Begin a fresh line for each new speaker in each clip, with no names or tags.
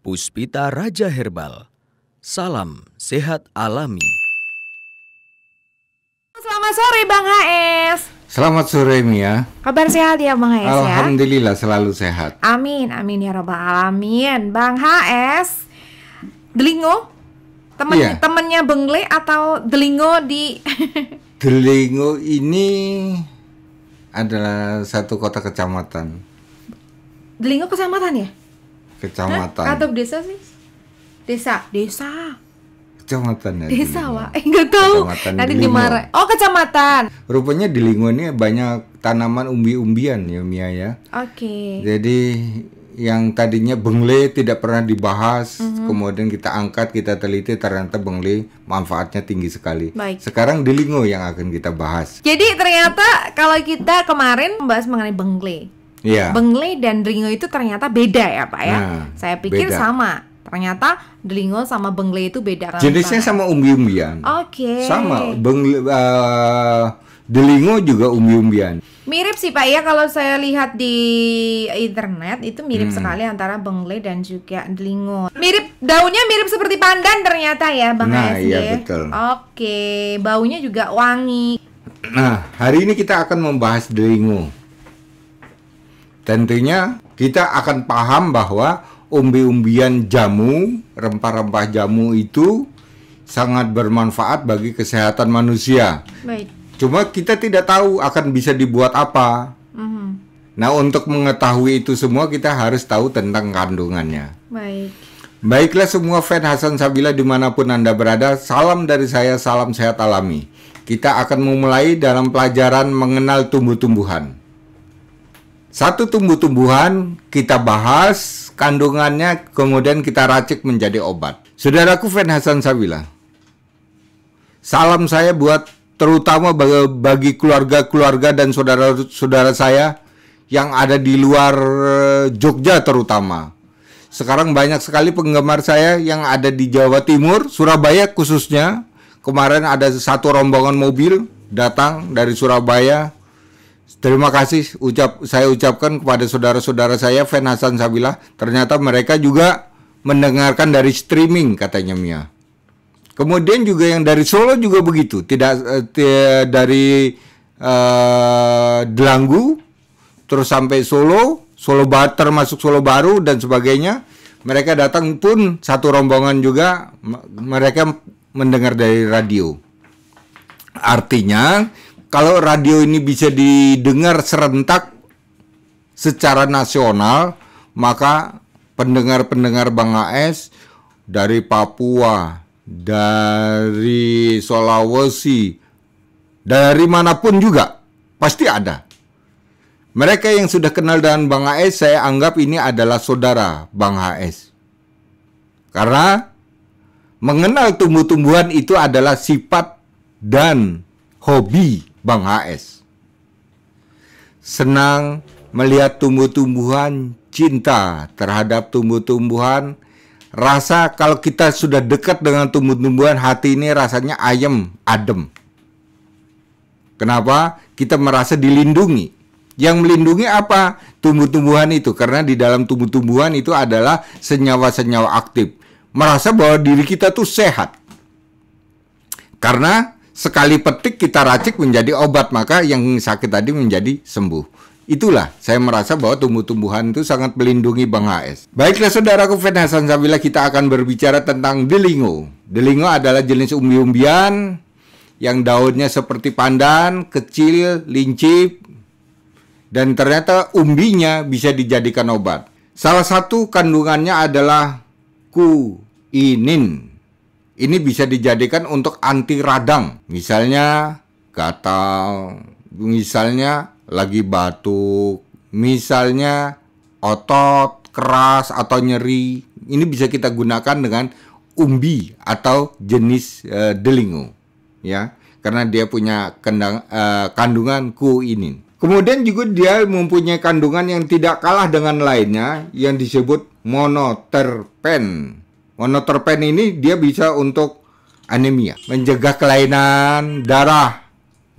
Puspita Raja Herbal. Salam sehat alami.
Selamat sore Bang HS.
Selamat sore Mia.
Kabar sehat ya Bang HS ya?
Alhamdulillah selalu sehat.
Amin, amin ya rabbal alamin. Bang HS, Delingo? Temennya Bengle atau Delingo di...
Delingo ini adalah satu kota kecamatan.
Delingo kecamatan ya?
Kecamatan.
Hah? Atau desa sih? Desa.
Kecamatan ya.
Desa, Wak. Enggak tahu. Nanti dimarah. Oh, kecamatan.
Rupanya di Lingo ini banyak tanaman umbi-umbian ya Mia ya.
Oke.
Jadi yang tadinya bengle tidak pernah dibahas, kemudian kita angkat, kita teliti, ternyata bengle manfaatnya tinggi sekali.
Baik.
Sekarang di Lingo yang akan kita bahas.
Jadi ternyata kalau kita kemarin membahas mengenai bengle.
Iya.
Bengle dan delingo itu ternyata beda ya Pak ya.
Nah,
saya pikir
beda.
Sama. Ternyata delingo sama bengle itu beda.
Jenisnya sama umbi-umbian.
Oke.
Sama. Delingo juga umbi-umbian.
Mirip sih Pak ya, kalau saya lihat di internet itu mirip sekali antara bengle dan juga delingo. Mirip, daunnya mirip seperti pandan ternyata ya Bang
Nah,
SD.
iya betul.
Oke, baunya juga wangi.
Nah, hari ini kita akan membahas delingo. Tentunya kita akan paham bahwa umbi-umbian jamu, rempah-rempah jamu itu sangat bermanfaat bagi kesehatan manusia.
Baik.
Cuma kita tidak tahu akan bisa dibuat apa. Nah, untuk mengetahui itu semua kita harus tahu tentang kandungannya.
Baik.
Baiklah semua fan Hasan Sabila dimanapun Anda berada, salam dari saya, salam sehat alami. Kita akan memulai dalam pelajaran mengenal tumbuh-tumbuhan. Satu tumbuh-tumbuhan kita bahas kandungannya, kemudian kita racik menjadi obat. Saudaraku fan Hasan Sabila, salam saya buat terutama bagi keluarga-keluarga dan saudara-saudara saya yang ada di luar Jogja terutama. Sekarang banyak sekali penggemar saya yang ada di Jawa Timur, Surabaya khususnya. Kemarin ada satu rombongan mobil datang dari Surabaya. Terima kasih saya ucapkan kepada saudara-saudara saya fan Hasan Sabila. Ternyata mereka juga mendengarkan dari streaming katanya Mia. Kemudian juga yang dari Solo juga begitu, dari Delanggu terus sampai Solo termasuk Solo Baru dan sebagainya. Mereka datang pun satu rombongan juga, mereka mendengar dari radio. Artinya kalau radio ini bisa didengar serentak secara nasional, maka pendengar-pendengar Bang AS dari Papua, dari Sulawesi, dari manapun juga pasti ada. Mereka yang sudah kenal dengan Bang AS, saya anggap ini adalah saudara Bang AS. Karena mengenal tumbuh-tumbuhan itu adalah sifat dan hobi Bang HS. Senang melihat tumbuh-tumbuhan, cinta terhadap tumbuh-tumbuhan. Rasa kalau kita sudah dekat dengan tumbuh-tumbuhan, hati ini rasanya ayem, adem. Kenapa? Kita merasa dilindungi. Yang melindungi apa? Tumbuh-tumbuhan itu. Karena di dalam tumbuh-tumbuhan itu adalah senyawa-senyawa aktif. Merasa bahwa diri kita tuh sehat. Karena sekali petik kita racik menjadi obat, maka yang sakit tadi menjadi sembuh. Itulah saya merasa bahwa tumbuh-tumbuhan itu sangat melindungi Bang HS. Baiklah saudaraku fan Hasan Sabila, kita akan berbicara tentang delingo. Delingo adalah jenis umbi-umbian yang daunnya seperti pandan, kecil, lincip, dan ternyata umbinya bisa dijadikan obat. Salah satu kandungannya adalah kuinin. Ini bisa dijadikan untuk anti radang. Misalnya gatal, misalnya lagi batuk, misalnya otot keras atau nyeri, Ini bisa kita gunakan dengan umbi atau jenis delingo, ya, karena dia punya kandungan kuinin. Kemudian juga dia mempunyai kandungan yang tidak kalah dengan lainnya yang disebut monoterpen. Monoterpen ini dia bisa untuk anemia, mencegah kelainan darah,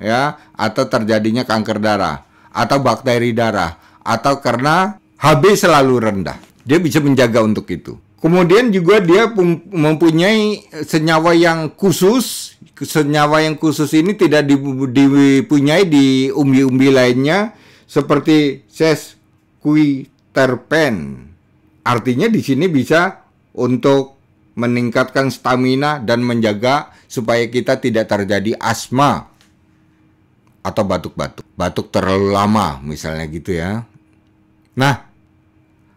ya, atau terjadinya kanker darah atau bakteri darah, atau karena HB selalu rendah. Dia bisa menjaga untuk itu. Kemudian juga dia mempunyai senyawa yang khusus. Senyawa yang khusus ini tidak dipunyai di umbi-umbi lainnya seperti sesquiterpen. Artinya di sini bisa untuk meningkatkan stamina dan menjaga supaya kita tidak terjadi asma atau batuk-batuk. Batuk terlalu lama misalnya gitu ya. Nah,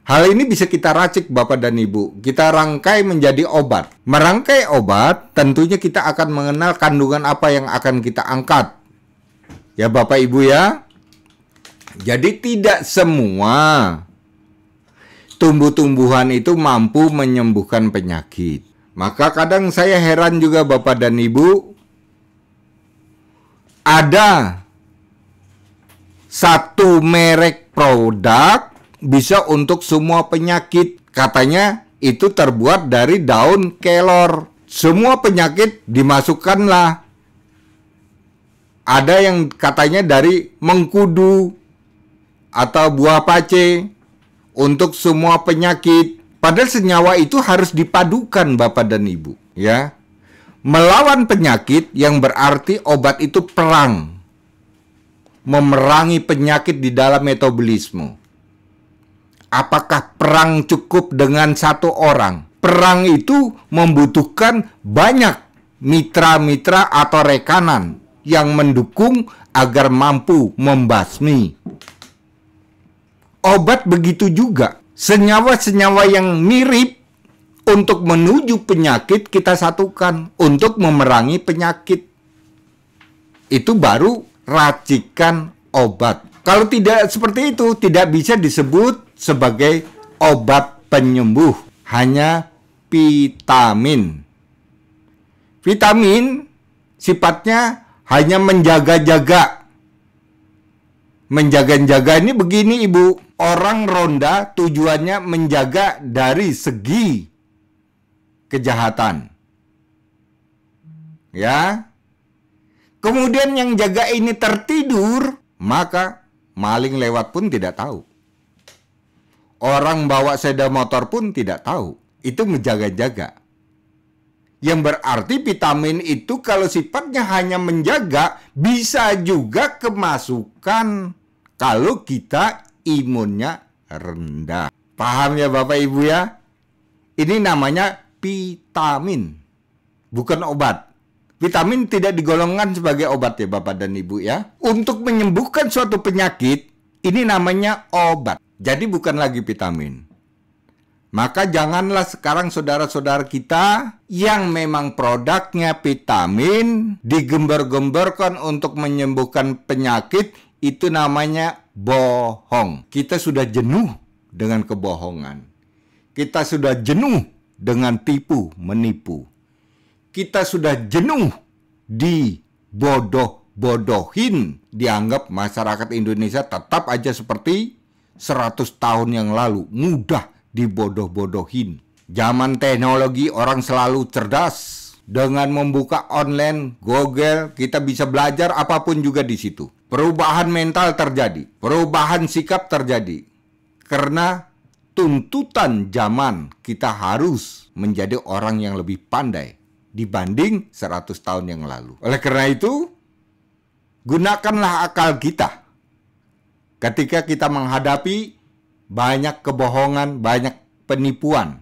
hal ini bisa kita racik Bapak dan Ibu. Kita rangkai menjadi obat. Merangkai obat, tentunya kita akan mengenal kandungan apa yang akan kita angkat. Ya Bapak Ibu ya. Jadi tidak semua tumbuh-tumbuhan itu mampu menyembuhkan penyakit. Maka kadang saya heran juga Bapak dan Ibu. Ada satu merek produk bisa untuk semua penyakit. Katanya itu terbuat dari daun kelor. Semua penyakit dimasukkanlah. Ada yang katanya dari mengkudu atau buah pace untuk semua penyakit. Padahal senyawa itu harus dipadukan Bapak dan Ibu, ya. Melawan penyakit yang berarti obat itu perang. Memerangi penyakit di dalam metabolisme. Apakah perang cukup dengan satu orang? Perang itu membutuhkan banyak mitra-mitra atau rekanan yang mendukung agar mampu membasmi. Obat begitu juga. Senyawa-senyawa yang mirip untuk menuju penyakit kita satukan untuk memerangi penyakit. Itu baru racikan obat. Kalau tidak seperti itu, tidak bisa disebut sebagai obat penyembuh, hanya vitamin. Vitamin sifatnya hanya menjaga-jaga. Menjaga-jaga ini begini Ibu, orang ronda tujuannya menjaga dari segi kejahatan. Ya. Kemudian yang jaga ini tertidur, maka maling lewat pun tidak tahu. Orang bawa sepeda motor pun tidak tahu. Itu menjaga-jaga. Yang berarti vitamin itu kalau sifatnya hanya menjaga, bisa juga kemasukan kalau kita imunnya rendah. Paham ya Bapak Ibu ya? Ini namanya vitamin, bukan obat. Vitamin tidak digolongkan sebagai obat ya Bapak dan Ibu ya. Untuk menyembuhkan suatu penyakit, ini namanya obat. Jadi bukan lagi vitamin. Maka janganlah sekarang saudara-saudara kita yang memang produknya vitamin digembar-gemborkan untuk menyembuhkan penyakit, itu namanya bohong. Kita sudah jenuh dengan kebohongan. Kita sudah jenuh dengan tipu menipu. Kita sudah jenuh dibodoh-bodohin. Dianggap masyarakat Indonesia tetap aja seperti 100 tahun yang lalu, mudah dibodoh-bodohin. Zaman teknologi orang selalu cerdas. Dengan membuka online, Google, kita bisa belajar apapun juga di situ. Perubahan mental terjadi, perubahan sikap terjadi. Karena tuntutan zaman, kita harus menjadi orang yang lebih pandai dibanding 100 tahun yang lalu. Oleh karena itu, gunakanlah akal kita ketika kita menghadapi banyak kebohongan, banyak penipuan.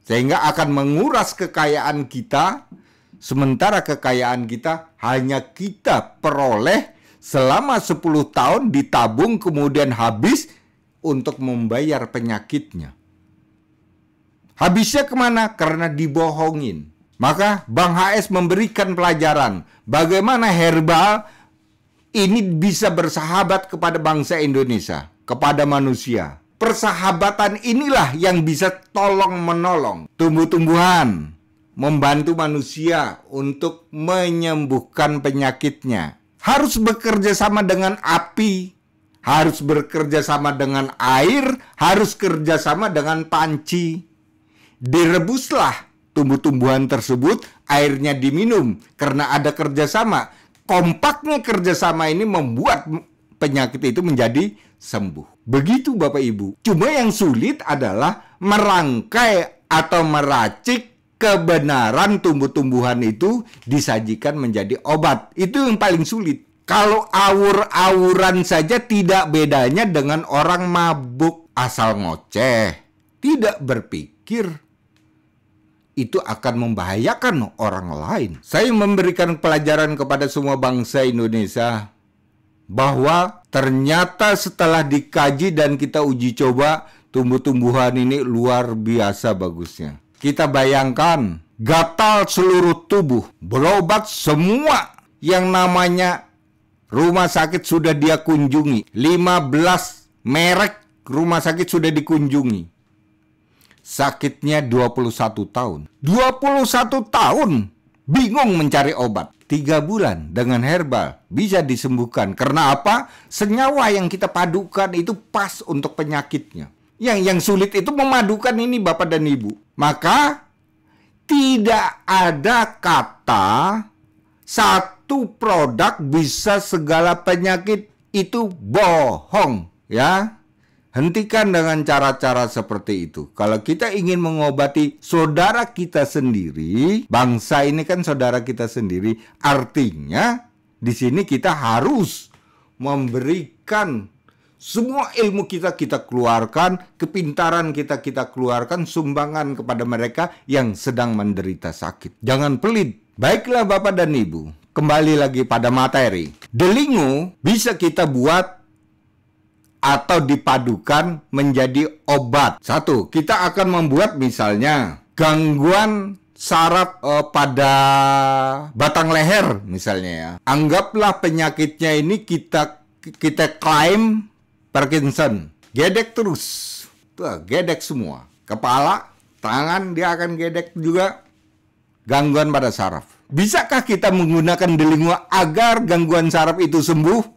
Sehingga akan menguras kekayaan kita, sementara kekayaan kita hanya kita peroleh selama 10 tahun ditabung kemudian habis untuk membayar penyakitnya. Habisnya kemana? Karena dibohongin. Maka Bang HS memberikan pelajaran bagaimana herbal ini bisa bersahabat kepada bangsa Indonesia, kepada manusia. Persahabatan inilah yang bisa tolong-menolong tumbuh-tumbuhan, membantu manusia untuk menyembuhkan penyakitnya. Harus bekerja sama dengan api, harus bekerja sama dengan air, harus kerja sama dengan panci. Direbuslah tumbuh-tumbuhan tersebut, airnya diminum karena ada kerjasama. Kompaknya kerjasama ini membuat penyakit itu menjadi sembuh. Begitu Bapak Ibu. Cuma yang sulit adalah merangkai atau meracik kebenaran tumbuh-tumbuhan itu disajikan menjadi obat. Itu yang paling sulit. Kalau awur-awuran saja tidak bedanya dengan orang mabuk asal ngoceh, tidak berpikir, itu akan membahayakan orang lain. Saya memberikan pelajaran kepada semua bangsa Indonesia bahwa ternyata setelah dikaji dan kita uji coba, tumbuh-tumbuhan ini luar biasa bagusnya. Kita bayangkan, gatal seluruh tubuh, berobat semua yang namanya rumah sakit sudah dia kunjungi. 15 merek rumah sakit sudah dikunjungi. Sakitnya 21 tahun. 21 tahun bingung mencari obat. 3 bulan dengan herbal bisa disembuhkan. Karena apa? Senyawa yang kita padukan itu pas untuk penyakitnya. Yang sulit itu memadukan ini Bapak dan Ibu. Maka tidak ada kata satu produk bisa segala penyakit, itu bohong, ya. Hentikan dengan cara-cara seperti itu. Kalau kita ingin mengobati saudara kita sendiri, bangsa ini kan saudara kita sendiri, artinya di sini kita harus memberikan semua ilmu kita keluarkan, kepintaran kita keluarkan, sumbangan kepada mereka yang sedang menderita sakit. Jangan pelit. Baiklah Bapak dan Ibu, kembali lagi pada materi. Delingo bisa kita buat atau dipadukan menjadi obat. 1, kita akan membuat misalnya gangguan saraf pada batang leher misalnya ya. Anggaplah penyakitnya ini kita klaim Parkinson. Gedek terus. Tuh, gedek semua. Kepala, tangan dia akan gedek juga. Gangguan pada saraf. Bisakah kita menggunakan delingo agar gangguan saraf itu sembuh?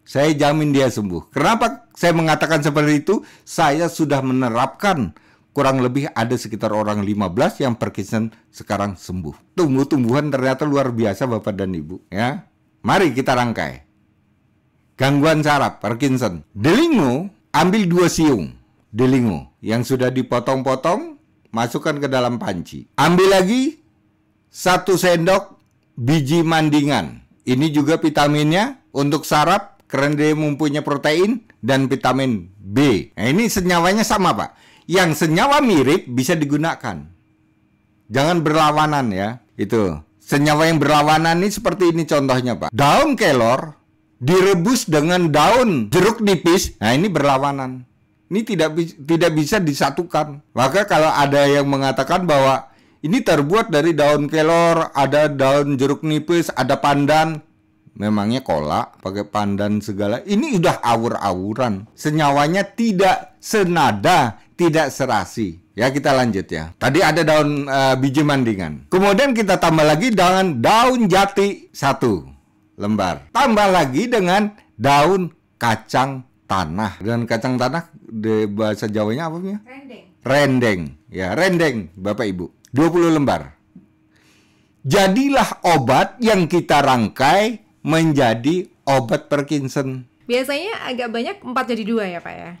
Saya jamin dia sembuh. Kenapa saya mengatakan seperti itu? Saya sudah menerapkan kurang lebih ada sekitar orang 15 yang Parkinson sekarang sembuh. Tumbuh-tumbuhan ternyata luar biasa Bapak dan Ibu, ya. Mari kita rangkai. Gangguan saraf Parkinson. Delingo, ambil 2 siung delingo yang sudah dipotong-potong, masukkan ke dalam panci. Ambil lagi 1 sendok biji mandingan. Ini juga vitaminnya untuk saraf karena dia mempunyai protein dan vitamin B. Nah, ini senyawanya sama Pak. Yang senyawa mirip bisa digunakan. Jangan berlawanan ya. Itu. Senyawa yang berlawanan ini seperti ini contohnya Pak. Daun kelor direbus dengan daun jeruk nipis. Nah, ini berlawanan. Ini tidak bisa disatukan. Maka kalau ada yang mengatakan bahwa ini terbuat dari daun kelor, ada daun jeruk nipis, ada pandan, memangnya kolak pakai pandan segala. Ini udah awur-awuran. Senyawanya tidak senada, tidak serasi. Ya, kita lanjut ya. Tadi ada daun biji mandingan. Kemudian kita tambah lagi dengan daun jati 1 lembar. Tambah lagi dengan daun kacang tanah. Dan kacang tanah di bahasa Jawanya apa ya?
Rendeng.
Rendeng. Ya, rendeng Bapak Ibu. 20 lembar. Jadilah obat yang kita rangkai menjadi obat Parkinson.
Biasanya agak banyak 4 jadi 2 ya Pak ya?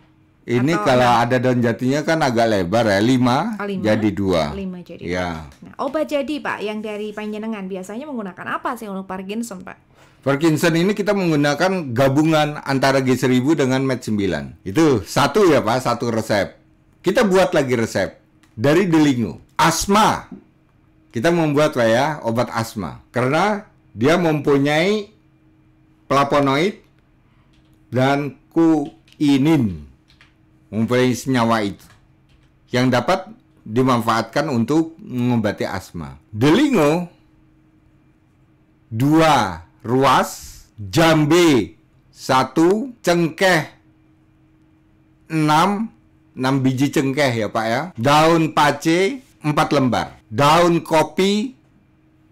Ini
atau
kalau ada daun jatinya kan agak lebar ya, 5 jadi 2.
5 jadi 2.
Ya.
Nah, obat jadi Pak yang dari panjenengan biasanya menggunakan apa sih untuk Parkinson Pak?
Parkinson ini kita menggunakan gabungan antara G1000 dengan Med9. Itu 1 ya Pak, 1 resep. Kita buat lagi resep dari delingo. Asma. Kita membuat Pak ya, obat asma. Karena dia mempunyai flavonoid dan kuinin, mempunyai senyawa itu yang dapat dimanfaatkan untuk mengobati asma. Delingo 2 ruas, jambe 1, cengkeh 6 biji cengkeh ya Pak ya. Daun pace 4 lembar. Daun kopi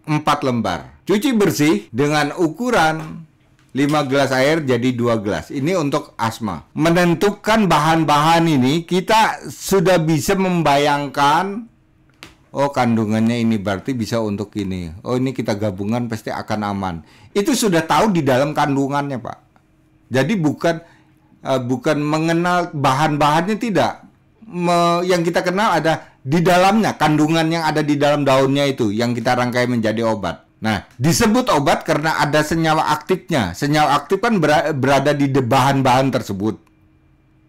4 lembar. Cuci bersih dengan ukuran 5 gelas air jadi 2 gelas. Ini untuk asma. Menentukan bahan-bahan ini kita sudah bisa membayangkan, oh kandungannya ini berarti bisa untuk ini. Oh ini kita gabungan pasti akan aman. Itu sudah tahu di dalam kandungannya Pak. Jadi bukan mengenal bahan-bahannya, tidak. Yang kita kenal ada di dalamnya, kandungan yang ada di dalam daunnya itu yang kita rangkai menjadi obat. Nah, disebut obat karena ada senyawa aktifnya. Senyawa aktif kan berada di bahan-bahan tersebut.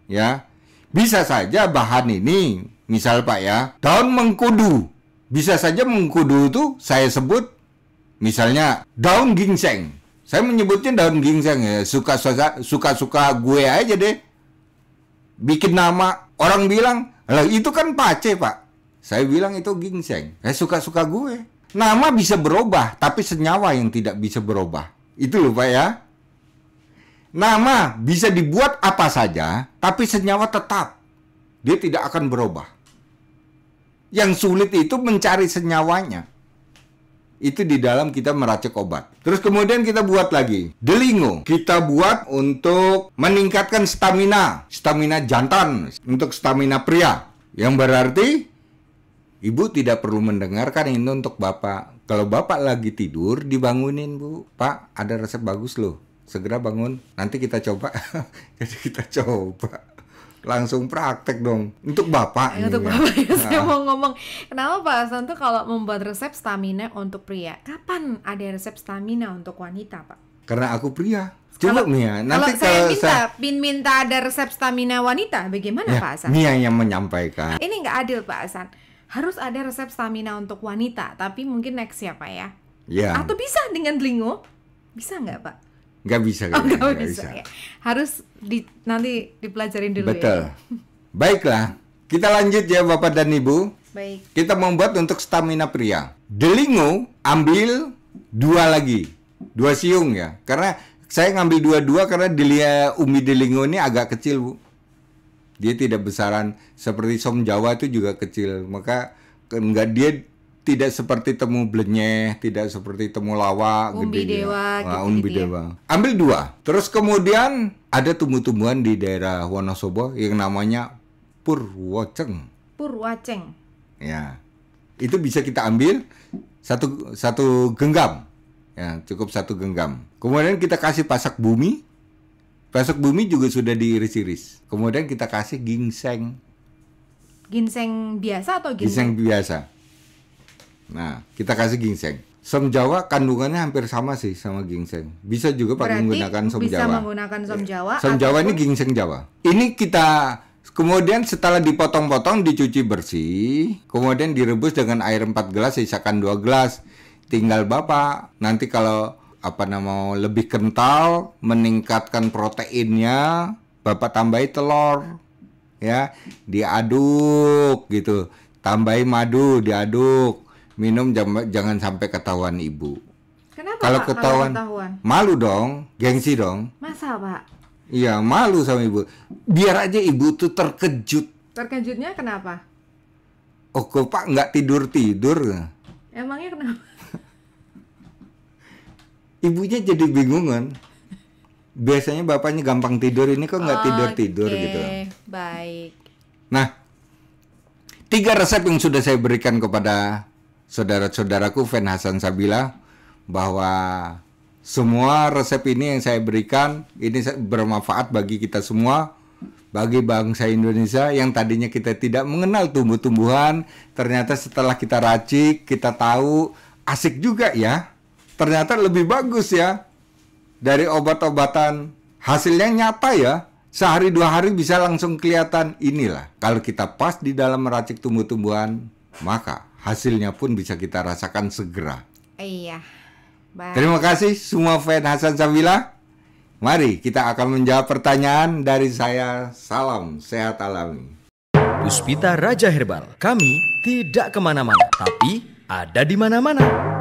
Ya. Bisa saja bahan ini, misal Pak ya, daun mengkudu. Bisa saja mengkudu itu saya sebut misalnya daun ginseng. Saya menyebutnya daun ginseng ya, suka-suka gue aja deh. Bikin nama, orang bilang, "Lah itu kan pace, Pak." Saya bilang itu ginseng. Suka-suka gue. Nama bisa berubah, tapi senyawa yang tidak bisa berubah. Itu loh Pak ya. Nama bisa dibuat apa saja, tapi senyawa tetap. Dia tidak akan berubah. Yang sulit itu mencari senyawanya. Itu di dalam kita meracik obat. Terus kemudian kita buat lagi delingo. Kita buat untuk meningkatkan stamina jantan, untuk stamina pria. Yang berarti ibu tidak perlu mendengarkan ini untuk bapak. Kalau bapak lagi tidur, dibangunin Bu. Pak, ada resep bagus loh. Segera bangun. Nanti kita coba. Jadi kita coba. Langsung praktek dong. Untuk bapak.
Untuk bapak ya. Saya mau ngomong, kenapa Pak Hasan tuh kalau membuat resep stamina untuk pria, kapan ada resep stamina untuk wanita Pak?
Karena aku pria. Coba Mia.
Nanti kalau saya minta ada resep stamina wanita, bagaimana
ya,
Pak Hasan?
Mia yang menyampaikan.
Ini nggak adil Pak Hasan. Harus ada resep stamina untuk wanita, tapi mungkin next ya Pak ya.
Ya.
Atau bisa dengan delingo? Bisa nggak Pak?
Nggak bisa.
Nggak bisa. Ya. Harus nanti dipelajarin dulu.
Betul.
Ya.
Baiklah, kita lanjut ya Bapak dan Ibu.
Baik.
Kita membuat untuk stamina pria. Delingo ambil 2 lagi. 2 siung ya. Karena saya ngambil 2 karena umbi delingo ini agak kecil Bu. Dia tidak besaran seperti som Jawa itu juga kecil. Maka dia tidak seperti temu blenyeh, tidak seperti temu lawa,
umbi
gede
dewa,
ya. Umbi dewa. Ambil 2. Terus kemudian ada tumbuh-tumbuhan di daerah Wonosobo yang namanya purwoceng.
Purwaceng.
Ya, itu bisa kita ambil satu genggam. Ya, cukup 1 genggam. Kemudian kita kasih pasak bumi. Pasak bumi juga sudah diiris-iris. Kemudian kita kasih ginseng.
Ginseng biasa atau ginseng?
Ginseng biasa. Nah, kita kasih ginseng. Som Jawa kandungannya hampir sama sih sama ginseng. Bisa juga pakai menggunakan som
bisa
Jawa.
Menggunakan som Jawa.
Som Jawa ini ginseng Jawa. Ini kita kemudian setelah dipotong-potong dicuci bersih, kemudian direbus dengan air 4 gelas, sisakan 2 gelas. Tinggal Bapak nanti kalau mau lebih kental, meningkatkan proteinnya, Bapak tambahi telur. Ya, diaduk gitu. Tambahi madu, diaduk. Minum jangan sampai ketahuan ibu.
Kenapa
kalau
Pak,
ketahuan, malu dong, gengsi dong.
Masa Pak?
Iya, malu sama ibu. Biar aja ibu tuh terkejut.
Terkejutnya kenapa?
Oh kok Pak nggak tidur-tidur?
Emangnya kenapa?
Ibunya jadi bingungan. Biasanya bapaknya gampang tidur, ini kok nggak tidur-tidur gitu.
Baik.
Nah, 3 resep yang sudah saya berikan kepada saudara-saudaraku fan Hasan Sabila, bahwa semua resep ini yang saya berikan ini bermanfaat bagi kita semua, bagi bangsa Indonesia yang tadinya kita tidak mengenal tumbuh-tumbuhan, ternyata setelah kita racik, kita tahu asik juga ya. Ternyata lebih bagus ya dari obat-obatan. Hasilnya nyata ya. Sehari 2 hari bisa langsung kelihatan. Inilah kalau kita pas di dalam meracik tumbuh-tumbuhan, maka hasilnya pun bisa kita rasakan segera.
Iya. Baik.
Terima kasih semua fan Hasan Sabila. Mari kita akan menjawab pertanyaan dari saya. Salam sehat alami.
Puspita Raja Herbal. Kami tidak kemana-mana, tapi ada di mana-mana.